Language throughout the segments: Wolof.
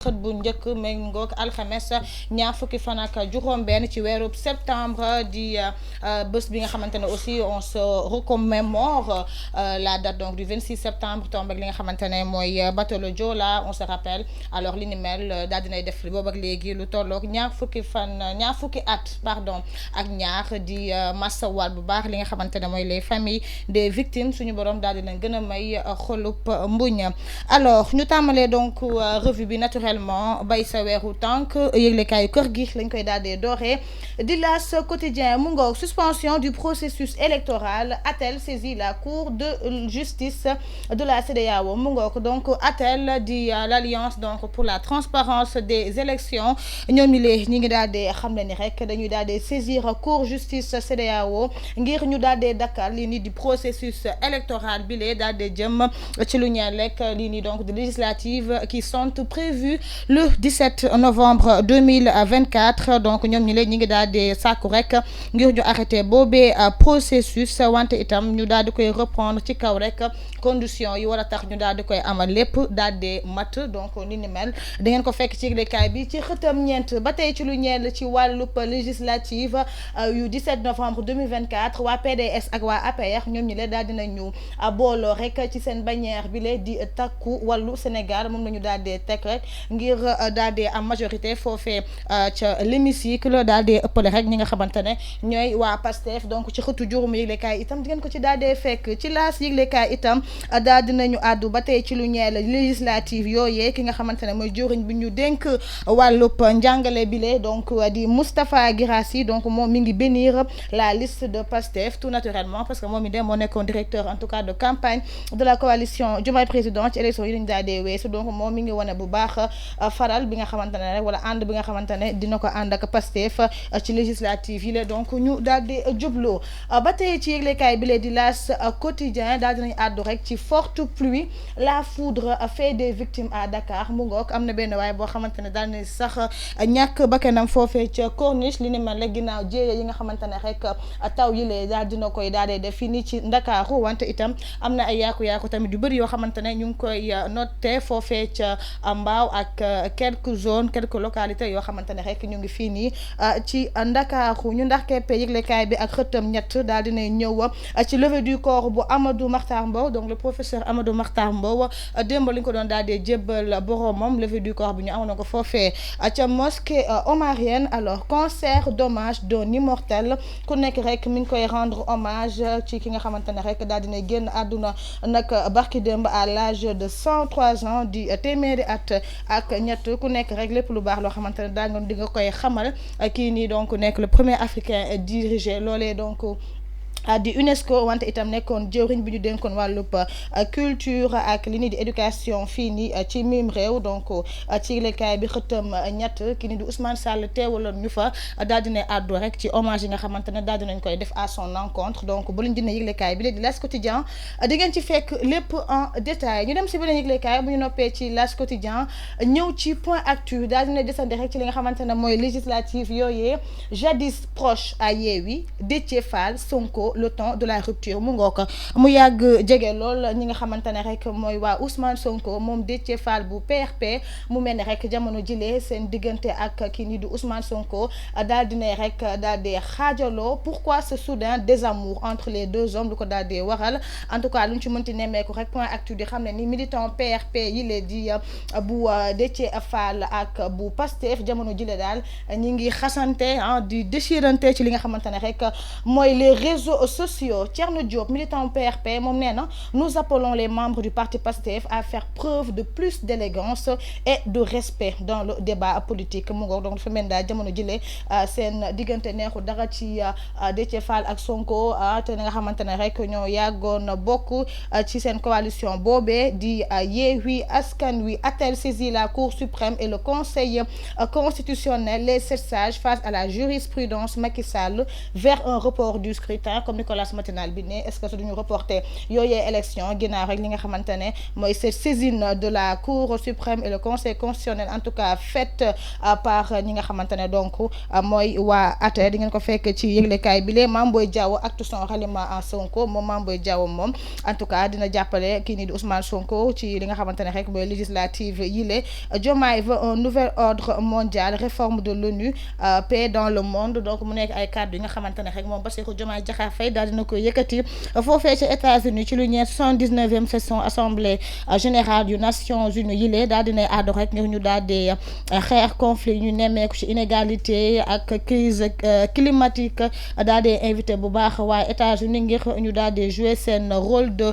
xët bu njëkk méngoog alxames ñaar fukki fan ak juróom-benn ci weeru septembre di bés bi nga xamante ne aussi on se recommémore la date donc du 26 septembre tombe ak li nga xamante ne mooy bateau le Joola on se rappelle alors li ni mel daal dinay def boobu ak léegi lu tolloog ñaar fukki at pardon ak ñaar di massawal bu baax li nga xamante ne mooy les familles des victimes suñu borom daal dinañ gën a may xolub mbuñ alors ñu tàmbalee donc revue bi naturellement bay sa weeru tànk yëglekaayu kër gi lañ koy daal di dooree di L'As quotidien mu ngoog suspension du processus électoral a-t-elle saisi la cour de justice de la CEDEAO mu ngoog donc a-t-elle di l'alliance donc pour la transparence des élections ñoom ñi ngi daal di xam ne ni rek dañuy daal di saisir cour justice CEDEAO ngir ñu daal di dakkal lii nii di processus électoral bi lee daal di jëm ci lu ñeel rek lii nii donc de législatives qui sont prévues le 17 novembre 2024 donc ñoom ñi ngi daal di sàkku rek ngir ñu arrêté boobee processus wante itam ñu daal di koy reprendre ci kaw rek conditions yi war a tax ñu daal di koy amal lépp daal di mat donc ni ni mel da ngeen ko fekk ci yëglekaay bi ci xëtam ñeent ba tey ci lu ñeel ci wàllub législative yu 17 novembre 2024 waa PDS ak waa APR ñoom ñi leen daal dinañu booloo rek ci seen bannière bi lee di takku wàllu Sénégal moom la ñu daal di teg rek ngir daal di am majorité foofee ca l'hémicycle daal di ëppale rek ñi nga xamante ne ñooy waa PASTEF donc ci xëtu juróomu yëglekaay itam di ngeen ko ci daal di fekk ci L'As yëglekaay itam daal dinañu àddu ba tey ci lu ñeel législative yooyee ki nga xamante ne mooy jëriñ bi ñu dénk wàllub njàngale bile donc di Moustapha Guirassy donc moom mi ngi bénir la liste de PASTEF tout naturellement parce que moom mi de moo nekkoon directeur en tout cas de campagne de la coalition Diomaye Président ci élection yi dañu daal di weesu donc moom mi ngi wane bu baax faral bi nga xamante ne rek wala ànd bi nga xamante ne dina ko ànd ak PASTEF ci législative yi la donc ñu daal di jubloo ba tey ci yëglekaay bi la di L'As quotidien daal dinañ àddu rek ci forte pluie la foudre fait des victimes à Dakar mu ngoog am na benn waaye boo xamante ne daal na sax ñàkk bakkanam foofee ca corniche li ni mel la ginnaaw jéeye yi nga xamante ne rek taw yi lee daal dina koy daal di def fii nii ci Ndakaaru wante itam am na ay yaaku-yaaku tamit yu bëri yoo xamante ne ñu ngi koy noté foofee ca Mbaaw ak quelques zones quelques localités yoo xamante ne rek ñu ngi fii nii ci Ndakaaru ñu ndax keppe yëglekaay bi ak xëttam ñett daal dina ñëw ci levée du corps bu Amadou Mahtar Mbow donc le professeur Amadou Mahtar Mbow démb li ñu ko doon daal di jébbal boromam levée du corps bi ñu amoon na ko foofee ca mosquée omarienne alors concert d'hommage d'un immortel ku nekk rek mi ngi koy rendre hommage ci ki nga xamante ne rek daal dina génn àdduna nag barki démb à l'âge de 103 ans di téeméeri at ak ñett ku nekk rek lépp lu baax loo xamante ne daa nga di nga koy xamal kii nii donc nekk le premier africain dirigé loolee donc di UNESCO wante itam nekkoon jëwriñ bi ñu dénkoon wàllub culture ak li ni di éducation fii nii ci mim réew donc ci yëglekaay bi xëttam ñett ki ni di Ousmane Sall teewaloon ñu fa daal dina àddu rek ci hommage yi nga xamante ne daal dinañ koy def à son encontre donc bu leen dina yëglekaay bi léegi L'As quotidien di ngeen ci fekk lépp en détail ñu dem si beneen yëglekaay bu ñu noppee ci L'As quotidien ñëw ci point actu daal dina desandi rek ci li nga xamante ne mooy législative yooyee jadis proche à Yewwi Déthié Fall Sonko le temps de la rupture mu ngoo ko mu yàgg jege lool ñi nga xamante ne rek mooy waa Ousmane Sonko moom Déthié Fall bu PRP mu mel ne rek jamono jilee seen diggante ak kii nii di Ousmane Sonko daal di ne rek daal di xaajaloo pourquoi ce soudain désamour entre les deux hommes lu ko daal di waral en tout cas lu ñu ci mënti nemmeeku rek point actu di xam ne ni militant PRP yi lee di bu Déthié Fall ak bu Pastef jamono jile daal ñi ngi xasante di déchirante ci li nga xamante ne rek mooy les réseaux sociaux. Thierno Diop militant PRP moom nee na nous appelons les membres du parti PASTEF à faire preuve de plus d'élégance et de respect dans le débat politique mu ngoog donc dafa mel daal jamono jile seen diggante neexu dara ci Déthié Fall ak Sonko te nga xamante ne rek ñoo yàggoon bokk ci seen coalition boobee di Yewwi Askan Wi a-t-elle saisi la Cour suprême et le Conseil constitutionnel les 7 sages face à la jurisprudence Macky Sall vers un report du scrutin comme comme Nicolas Matinal bi ne est-ce que duñu reporter yooyee élection ginnaaw rek li nga xamante ne mooy cette saisine de la Cour suprême et le Conseil constitutionnel en tout cas faite par ñi nga xamante ne donc mooy waa ATE di ngeen ko fekk ci yëglekaay bi lee Mame Boye Diao acte son ralliement en Sonko moom Mame Boye Diao moom en tout cas dina jàppale kii nii di Ousmane Sonko ci li nga xamante ne rek mooy législative yile Diomaye veut un nouvel ordre mondial réforme de l'ONU paix dans le monde donc mu nekk ay kàddu yi nga xamante ne rek moom Bassirou Diomaye Diakhar Faye daal dina koy yëkkati foofee ci États-Unis ci lu ñeent 79e session assemblée générale yu Nations Unies yile daal dinay àddu rek ngir ñu daal di xeex conflit ñu nemmeeku ci inégalité ak crise climatique daal di invité bu baax waaye États-Unis ngir ñu daal di jouer seen rôle de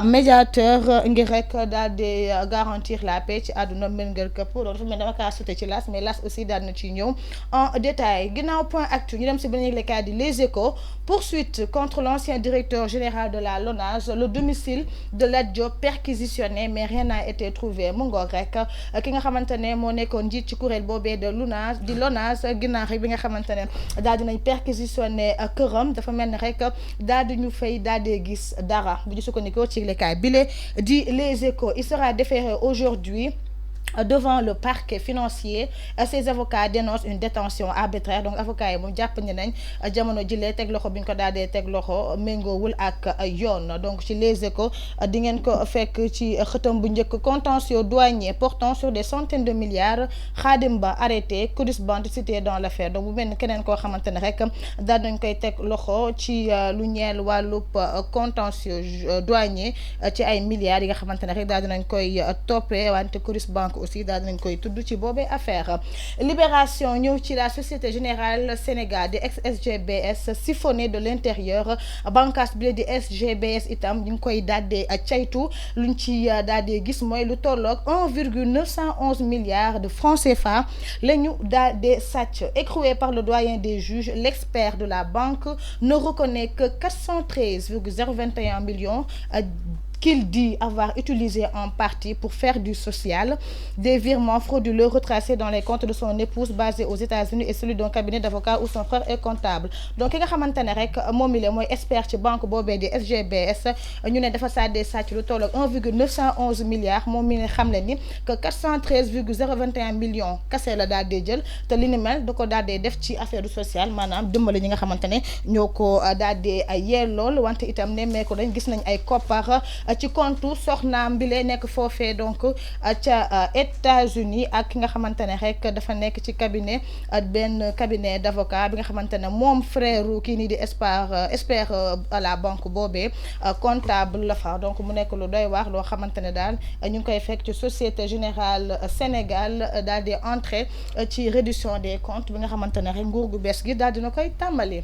médiateur ngir rek daal di garantir la paix ci àdduna mbëngal këpp loolu dafa mel dama kaa sute ci las mais las aussi daal na ci ñëw en détail ginnaaw point actu ñu dem si beneen yëglekaay di Les Échos poursuite contre l'ancien directeur général de la LONASE le domicile de Lat Diop perquisitionné mais rien n'a été trouvé mu ngoog rek ki nga xamante ne moo nekkoon njiit ci kuréel boobee de LONASE ginnaaw rek bi nga xamante ne daal dinañ perquisitionné këram dafa mel ni rek daal di ñu fay daal di gis dara bu ñu sukkandikoo ci yëglekaay bile di Les Échos il sera déféré aujourd'hui devant le parquet financier. Ses avocats dénoncent une détention arbitraire donc avocats yi moom jàpp ni nañ jamono jilee teg loxo bi ñu ko daal dee teg loxo méngoowul ak yoon donc ci Les Échos di ngeen ko fekk ci xëtam bu njëkk contentieux douanier portant sur des centaines de milliards Khadim Ba arrêté Kudus Band cité dans l'affaire donc bu mel ni keneen koo xamante ne rek daal nañ koy teg loxo ci lu ñeel wàllub contentieux douanier ci ay milliards yi nga xamante ne rek daal dinañ koy toppee wante Kudus Bank aussi daal dinañ koy tudd ci boobee affaire Libération ñëw ci la Société Générale Sénégal di ex-SGBS siphonné de l'intérieur bànqaas bi di SGBS itam ñu ngi koy daal di caytu luñ ci daal di gis mooy lu tolloog 1,911 milliards de francs CFA la ñu daal di sàcc écroué par le doyen des juges l'expert de la banque ne reconnaît que 413,021 millions qu'il dit avoir utilisé en partie pour faire du social, des virements frauduleux retracés dans les comptes de son épouse basée aux États-Unis et celui d'un cabinet d'avocats où son frère est comptable donc ki nga xamante ne rek moom mi la mooy expert ci banque boobee di SGBS ñu ne dafa sàddee sàcc lu toll ak 1,911 milliards moom mi ne xam le ni que 413,021 millions kase la daal dee jël te li ni mel da ko daal dee def ci affaire du social maanaam dimbali ñi nga xamante ne ñoo ko daal dee yellool wante itam nemmeeku dañ gis nañ ay koppar ci compte soxnaam bi lay nekk foofee donc ca États-Unis ak ki nga xamante ne rek dafa nekk ci cabinet benn cabinet d'avocat bi nga xamante ne moom frère kii nii di expert à la banque boobee comptable la fa donc mu nekk lu doy waar loo xamante ne daal ñu ngi koy fekk ci Société Générale Sénégal daal di entrer ci réduction des comptes bi nga xamante ne rek nguur gu bees gi daal dina koy tàmbali.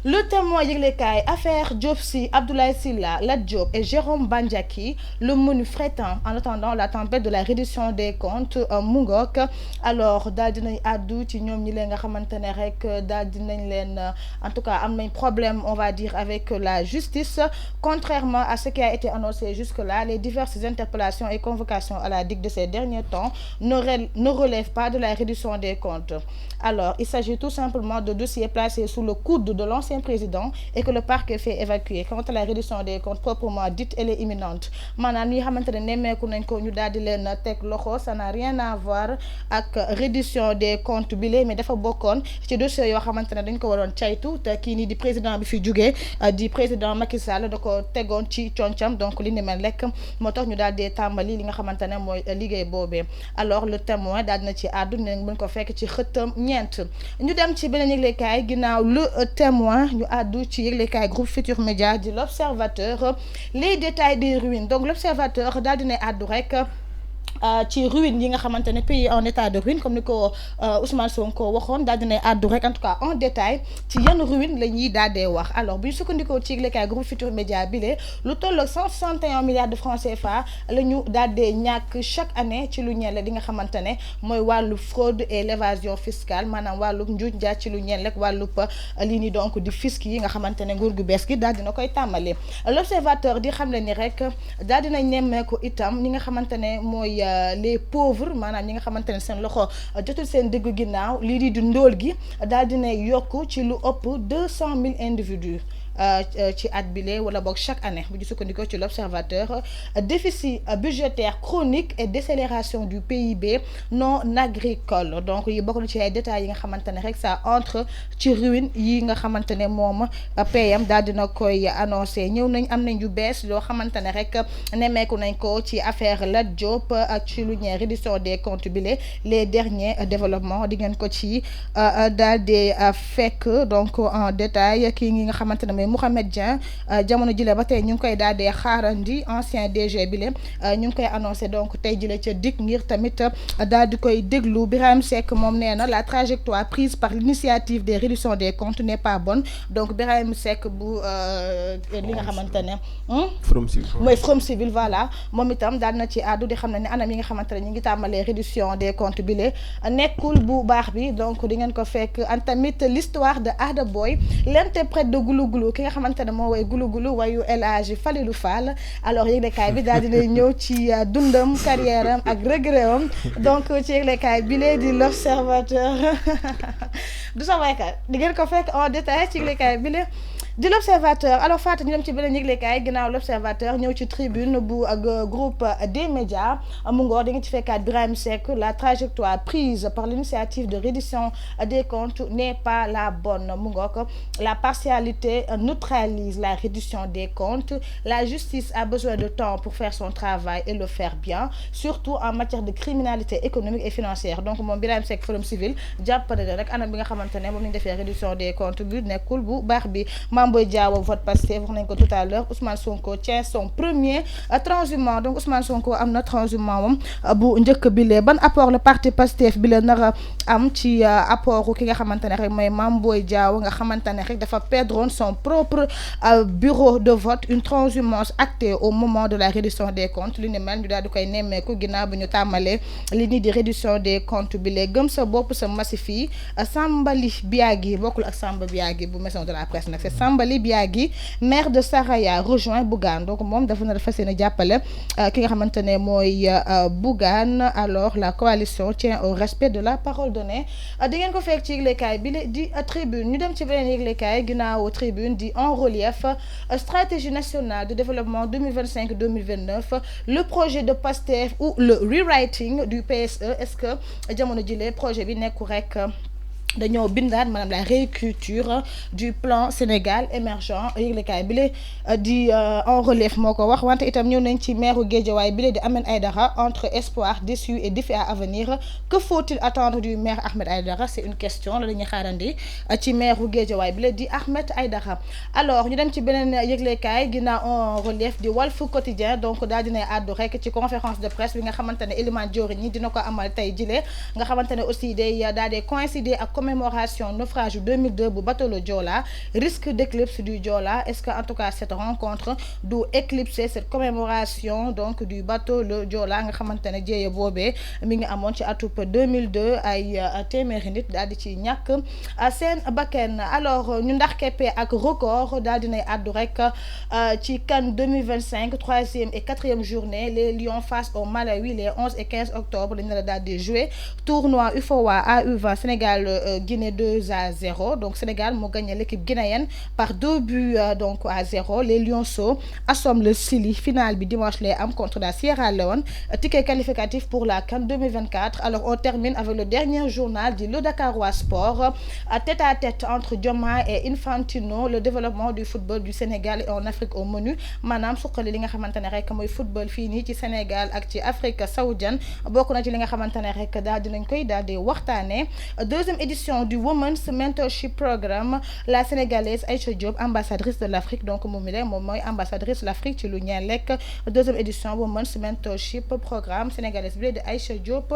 Le Témoin yëglekaay affaire Diop Sy Abdoulaye Sylla Lat Diop et Jérôme Bandiaki le menu fréttant en attendant la tempête de la reddition des comptes mu ngoog alors daal dinañ àddu ci ñoom ñi leen nga xamante ne rek daal dinañ leen en tout cas am nañ problème on va dire avec la justice contrairement à ce qui a été annoncé jusque-là les diverses interpellations et convocations à la DIC de ces derniers temps ne relèvent pas de la reddition des comptes alors il s'agit tout simplement de dossiers placés sous le coude de l'ancien président et que le parquet fait évacuer quant à la reddition des comptes proprement dite elle est imminente maanaam ñi xamante ne nemmeeku nañ ko ñu daal di leen teg loxo ça n'a rien à voir ak reddition des comptes bile mais dafa bokkoon ci dossier yoo xamante ne dañ ko waroon caytu te kii nii di président bi fi jugee di président Macky Sall da ko tegoon ci concam donc li ni mel rek moo tax ñu daal di tàmbali li nga xamante ne mooy liggéey boobee alors le Témoin daal dina ci àddu ne mën ko fekk ci xëttam ñeent ñu dem ci beneen yëglekaay ginnaaw le Témoin ñu àddu ci yëglekaay groupe Futurs Médias di l'Observateur les détails des ruines donc l'Observateur daal dina àddu rek ci ruine yi nga xamante ne pays en état de ruine comme ni ko Ousmane Sonko waxoon daal dinay àddu rek en tout cas en détail ci yan ruine la ñuy daal dee wax alors bu ñu sukkandikoo ci yëglekaay groupe Futurs Médias bile lu toll ak 161 milliards de francs CFA la ñu daal dee ñàkk chaque année ci lu ñeel li nga xamante ne mooy wàllu fraude et l'évasion fiscale maanaam wàllu njuuj njaaj ci lu ñeel rek wàllu lii ni donc di fisc yi nga xamante ne nguur gu bees gi daal dina koy tàmbali l'Observateur di xam le ni rek daal dina nemmeeku itam ñi nga xamante ne mooy les pauvres maanaam ñi nga xamante ne seen loxo jotul seen diggu ginnaaw lii di ndóol gi daal dina yokk ci lu ëpp 200 000 individus ci at bile wala boog chaque année bu ñu sukkandikoo ci l'observateur déficit budgétaire chronique et décélération du PIB non agricole donc yi bokk na ci ay détails yi nga xamante ne rek ça entre ci ruine yi nga xamante ne moom PM daal dina koy annoncé ñëw nañ am nañ yu bees loo xamante ne rek nemmeeku nañ ko ci affaire Lat Diop ak ci lu ñeel reddition des comptes bile les derniers développements di ngeen ko ci daal di fekk donc en détail kii ngi nga xamante ne mooy Mouhamed Dieng jamono jile ba tey ñu ngi koy daal di xaarandi ancien DG bile ñu ngi koy annoncé donc tey jile ca dikk ngir tamit daal di koy déglu Birahim Seck moom nee na la trajectoire prise par l'initiative des réductions des comptes n'est pas bonne donc Birahim Seck bu li nga xamante ne mooy Forum Civil voilà moom itam daal na ci àddu di xam ne anam yi nga xamante ne ñu ngi tàmbalee réduction des comptes bile nekkul bu baax bi donc di ngeen ko fekk an tamit l'histoire de Ada Boy l'interprète de Gulu Gulu ki nga xamante ne moo way Gulu Gulu wayu El Hadji Falilou Fall alors yëglekaay bi daal dina ñëw ci dundam carrière am ak regret am donc ci yëglekaay bi lee di l'observateur du sa waykat di ngeen ko fekk en détail ci yëglekaay bi lee di l'observateur alors Fatou ñu dem ci beneen yëglekaay ginnaaw l'observateur ñëw ci tribune bu groupe des médias mu ngoor da nga ci fekkaat Birahim Seck la trajectoire prise par l'initiative de reddition des comptes n'est pas la bonne mu ngoor la partialité neutralise la reddition des comptes la justice a besoin de temps pour faire son travail et le faire bien surtout en matière de criminalité économique et financière donc moom Birahim Seck Forum Civil jàppale rek anam bi nga xamante ne moom lañu defee reddition des comptes bi nekkul bu baax bi Boy Diao vote Pastef wax nañ ko tout à l'heure Ousmane Sonko tient son premier transhumant donc Ousmane Sonko am na transhumant moom bu njëkk bi lee ban apport le parti Pastef bi la nar a am ci apport ki nga xamante ne rek mooy Mame Boye Diao nga xamante ne rek dafa perdre son propre bureau de vote une transhumance actée au moment de la reddition des comptes li ni mel ñu daal di koy nemmeeku ginnaaw bi ñu tàmmalee li ni di reddition des comptes bi lee gëm sa bopp sa massif yi Sambali Biagui bokkul ak Samba Biagui bu maison de la presse nag c'est Sambali Biagui maire de Saraya rejoint Bougane donc moom dafa na fas yéene jàppale ki nga xamante ne mooy Bougane alors la coalition tient au respect de la parole donnée di ngeen ko fekk ci yëglekaay bi di tribune ñu dem ci beneen yëglekaay ginnaaw tribune di en relief stratégie nationale de développement 2025-2029 le projet de PASTEF ou le rewriting du PSE est-ce que jamono jile projet bi nekku rek dañoo bindaat maanaam la réécriture du plan Sénégal émergent yëglekaay bi la di en relief moo ko wax wante itam ñëw nañ ci maire Guédiawaye bi la di Ahmed Aïdara entre espoir déçu et défi à avenir que faut-il attendre du maire Ahmed Aïdara c'est une question la ñuy xaarandi ci maire Guédiawaye bi la di Ahmed Aïdara alors ñu dem ci beneen yëglekaay ginnaaw en relief di Walf Quotidien donc daal dinay àddu rek ci conférence de presse bi nga xamante ne Elimane Diori ñi dina ko amal tey jile nga xamante ne aussi day daal di coïncider ak commémoration naufrage 2002 bu bateau le Joola risque d'éclipse du Joola est-ce que en tout cas cette rencontre du éclipser cette commémoration donc du bateau le Joola nga xamante ne jéeye boobee mi ngi amoon ci atub 2002 ay téeméeri nit daal di ci ñàkk seen bakken alors ñu ndax keppee ak record daal dinay àddu rek ci CAN 2025 troisième et quatrième journée les Lions face au Malawi les 11 et 15 octobre dañu la daal di jouer tournoi UFOA AU20 Sénégal Guinée 2-0 donc Sénégal moo gagné l'équipe guinéenne par 2 buts donc à 0 les Lionceaux assomment le Chili finale bi dimanche lay am contre la Sierra Leone ticket qualificatif pour la CAN 2024 alors on termine avec le dernier journal du Le Dakarois Sport tête à tête entre Diomaye et Infantino le développement du football du Sénégal et en Afrique au menu maanaam suqali li nga xamante ne rek mooy football fii nii ci Sénégal ak ci Afrique saoudienne bokk na ci li nga xamante ne rek daal dinañ koy daal di waxtaanee deuxième édition du Women's Mentorship Programme la sénégalaise Aïcha Diop ambassadrice de l'Afrique donc moom mi la moom mooy ambassadrice de l'Afrique ci lu ñeel lekk deuxième édition Women's Mentorship Programme sénégalaise bi la di Aïcha Diop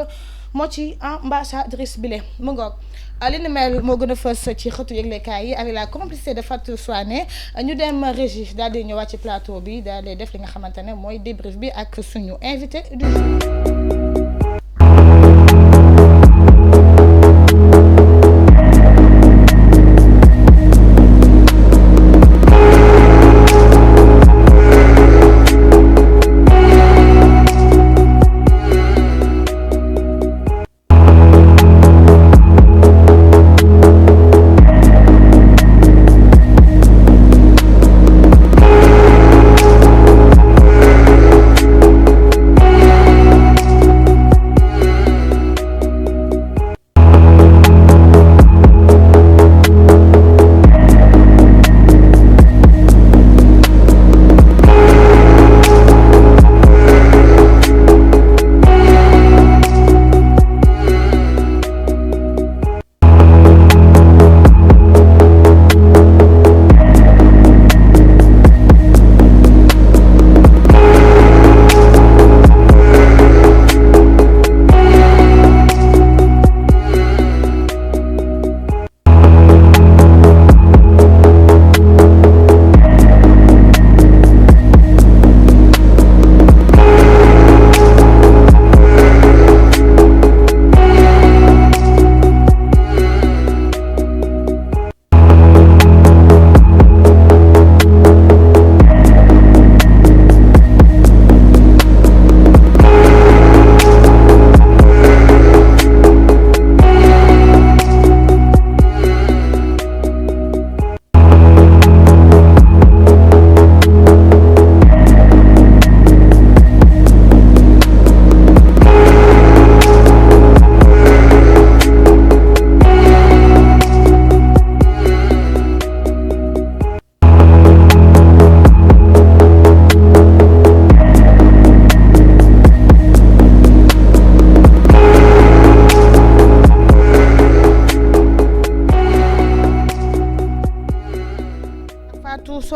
moo ci ambassadrice bi la mu ngoog li ni mel moo gën a fës ci xëtu yëglekaay yi avec la complicité de Fatou Souane ñu dem régie daal di ñëwaat ci plateau bi daal di def li nga xamante ne mooy débrief bi ak suñu invité du jour.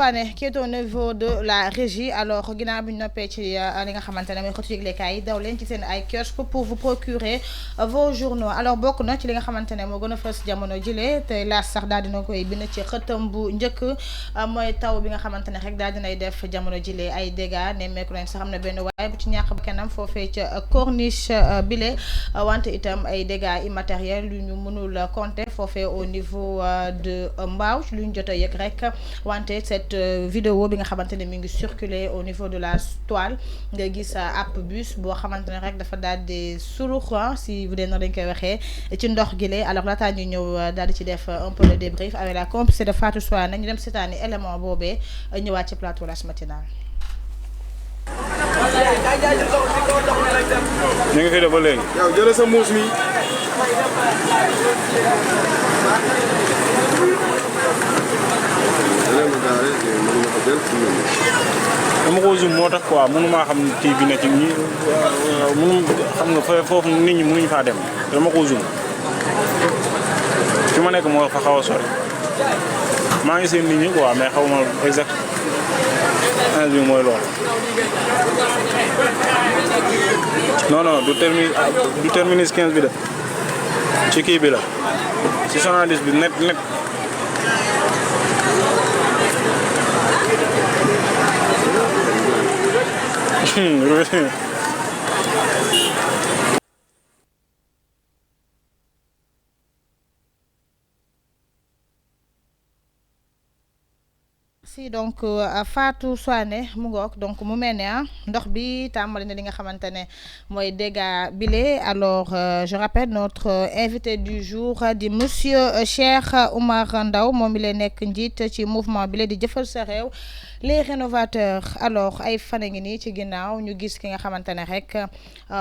Souane qui est au niveau de la régie alors ginnaaw bi ñu noppee ci li nga xamante ne mooy xëtu yëglekaay yi daw leen ci seen ay kiosque pour vous procurer vos journaux alors bokk na ci li nga xamante ne moo gën a fës jamono jile te laas sax daal dina koy bind ci xëtam bu njëkk mooy taw bi nga xamante ne rek daal dinay def jamono jile ay dégâts nemmeeku nañ sax am na benn waaye bu ci ñàkk ba kenam foofee ca corniche bile wante itam ay dégâts immatériels yu ñu mënul compter foofee au niveau de Mbao ci lu ñu jot a yëg rek wante cette vidéo bi nga xamante ne mi ngi circuler au niveau de la toile nga gis app bus boo xamante ne rek dafa daal di surux si bu dee na dañ koy waxee ci ndox gi la alors laataa ñu ñëw daal di ci def un peu de débrief avec la complicité de Fatou Souane ñu dem seetaani élément boobee ñëwaat ci plateau la matinale. ñu ngi fi de ba léegi. yow jëlee sa muus mi. dama ko zoom moo tax quoi mënumaa xam kii bi ne ci ñi mënu xam nga foofu nit ñi mënuñu faa dem dama ko zoom fi ma nekk moo fa xaw a sori maa ngi seen nit ñi quoi mais xaw ma exact bi mooy loolu. non du terminus 15 bi de ci kii bi la ci 70 bi net. si donc Fatou Souane mu ngoog donc mu mel ne ndox bi tàmbali na li nga xamante ne mooy dégâts bile alors je rappelle notre invité du jour di monsieur Cheikh Oumar Ndao moom mi lay nekk njiit ci mouvement bile di jëfal sa réew les rénovateurs alors ay fan a ngi nii ci ginnaaw ñu gis ki nga xamante ne rek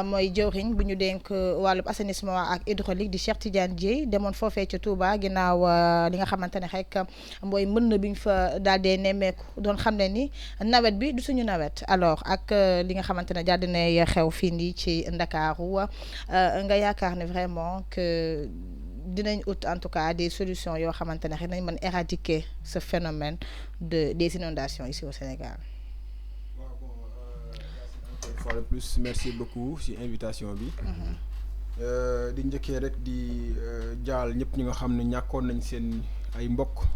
mooy jëwriñ bu ñu dénk wàllub assainissement ak hydraulique di Cheikh Tidiane Dièye demoon foofee ca Touba ginnaaw li nga xamante ne rek mooy mën bi ñu fa daal dee nemmeeku doon xam ne ni nawet bi du suñu nawet alors ak li nga xamante ne jàdd na xew fii nii ci Ndakaaru nga yaakaar ne vraiment que dinañ ut en tout cas des solutions yoo xamante ne rek nañ mën éradiquer ce phénomène des inondations ici au Sénégal. Une fois de plus merci beaucoup ci invitation bi. di njëkkee rek di jaal ñëpp ñi nga xam ne ñàkkoon nañ seen ay mbokk.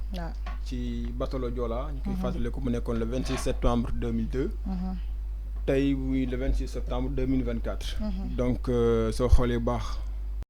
ci batalo Joola. ñu koy fàttaliku mu nekkoon le 26 septembre 2002. tey muy le 26 septembre 2024. donc soo xoolee baax